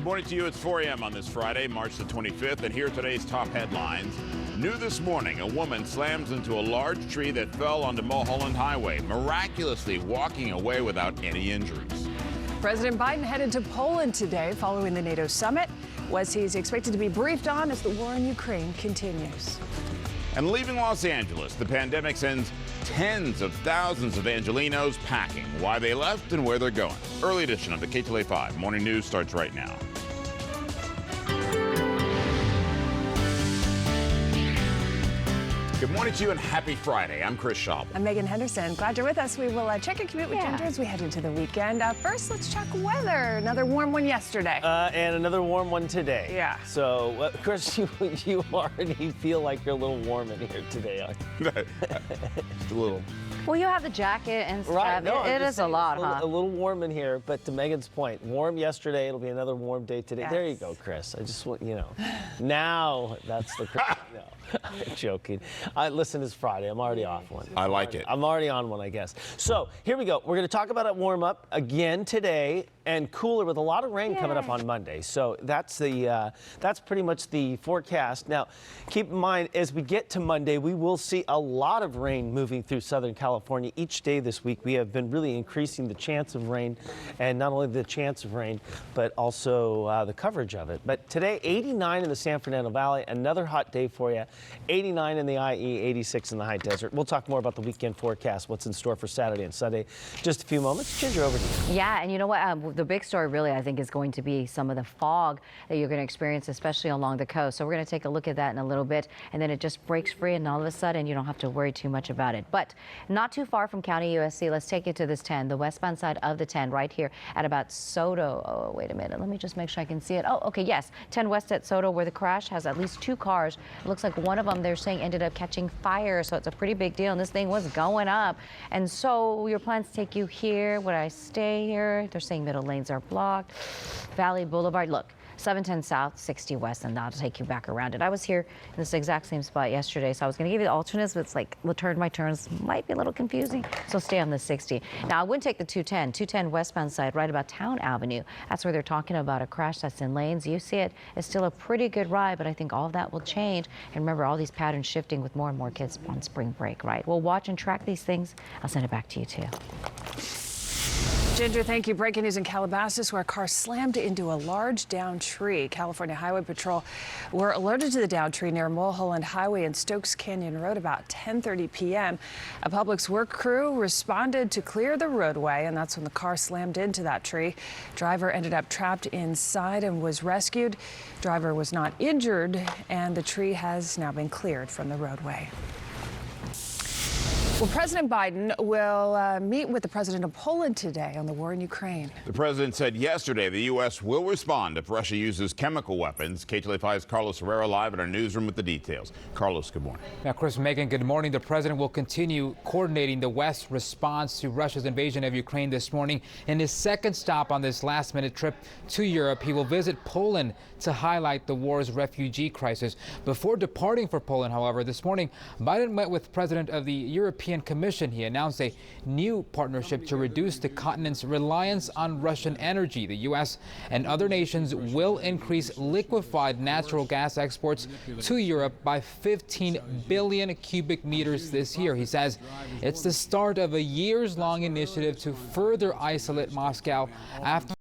Good morning to you. It's 4 a.m. on this Friday, March the 25th, and here are today's top headlines. New this morning, a woman slams into a large tree that fell onto Mulholland Highway, miraculously walking away without any injuries. President Biden headed to Poland today following the NATO summit. He's expected to be briefed on as the war in Ukraine continues. And leaving Los Angeles, the pandemic sends tens of thousands of Angelenos packing. Why they left and where they're going. Early edition of the Ktla Dt Morning News starts right now. Good morning to you and happy Friday. I'm Chris Schaub. I'm Megan Henderson. Glad you're with us. We will check your commute with Ginger as we head into the weekend. First, let's check weather. Another warm one yesterday. And another warm one today. Yeah. So, Chris, you already feel like you're a little warm in here today. Just a little. Well, you have the jacket and stuff. Right. No, it is a lot, huh? A little warm in here, but to Megan's point, warm yesterday, it'll be another warm day today. Yes. There you go, Chris. I just want, now that's the Chris. No, I'm joking. Listen, it's Friday. I'm already off one. I like it. I'm already on one, I guess. So here we go. We're going to talk about a warm up again today and cooler with a lot of rain coming up on Monday. So that's pretty much the forecast. Now, keep in mind, as we get to Monday, we will see a lot of rain moving through Southern California each day this week. We have been really increasing the chance of rain, and not only the chance of rain, but also the coverage of it. But today, 89 in the San Fernando Valley, another hot day for you. 89 in the IE, 86 in the high desert. We'll talk more about the weekend forecast, what's in store for Saturday and Sunday. Just a few moments. Ginger, over to you. Yeah, and you know what? The big story really, I think, is going to be some of the fog that you're going to experience, especially along the coast. So we're going to take a look at that in a little bit, and then it just breaks free, and all of a sudden, you don't have to worry too much about it. But not too far from County USC. Let's take you to this 10, the westbound side of the 10, right here at about Soto. Oh, wait a minute. Let me just make sure I can see it. Oh, okay, yes. 10 west at Soto, where the crash has at least 2 cars. It looks like one of them, they're saying, ended up catching fire, so it's a pretty big deal, and this thing was going up. And so your plans take you here. Would I stay here? They're saying middle lanes are blocked. Valley Boulevard, look, 710 south, 60 west, and that'll take you back around it. I was here in this exact same spot yesterday, so I was going to give you the alternates, but it's like my turns might be a little confusing, so stay on the 60. Now, I would take the 210 westbound side right about Town Avenue. That's where they're talking about a crash that's in lanes. You see it. It's still a pretty good ride, but I think all of that will change. And remember, all these patterns shifting with more and more kids on spring break, right? We'll watch and track these things. I'll send it back to you, too. Ginger, thank you. Breaking news in Calabasas, where a car slammed into a large downed tree. California Highway Patrol were alerted to the downed tree near Mulholland Highway and Stokes Canyon Road about 10:30 p.m. A public works crew responded to clear the roadway, and that's when the car slammed into that tree. Driver ended up trapped inside and was rescued. Driver was not injured, and the tree has now been cleared from the roadway. Well, President Biden will meet with the president of Poland today on the war in Ukraine. The president said yesterday the U.S. will respond if Russia uses chemical weapons. Ktla Dt's Carlos Herrera live at our newsroom with the details. Carlos, good morning. Now, Chris, Megan, good morning. The president will continue coordinating the West's response to Russia's invasion of Ukraine this morning. In his second stop on this last-minute trip to Europe, he will visit Poland to highlight the war's refugee crisis. Before departing for Poland, however, this morning, Biden met with President of the European Commission. He announced a new partnership to reduce the continent's reliance on Russian energy. The U.S. and other nations will increase liquefied natural gas exports to Europe by 15 billion cubic meters this year. He says it's the start of a years-long initiative to further isolate Moscow after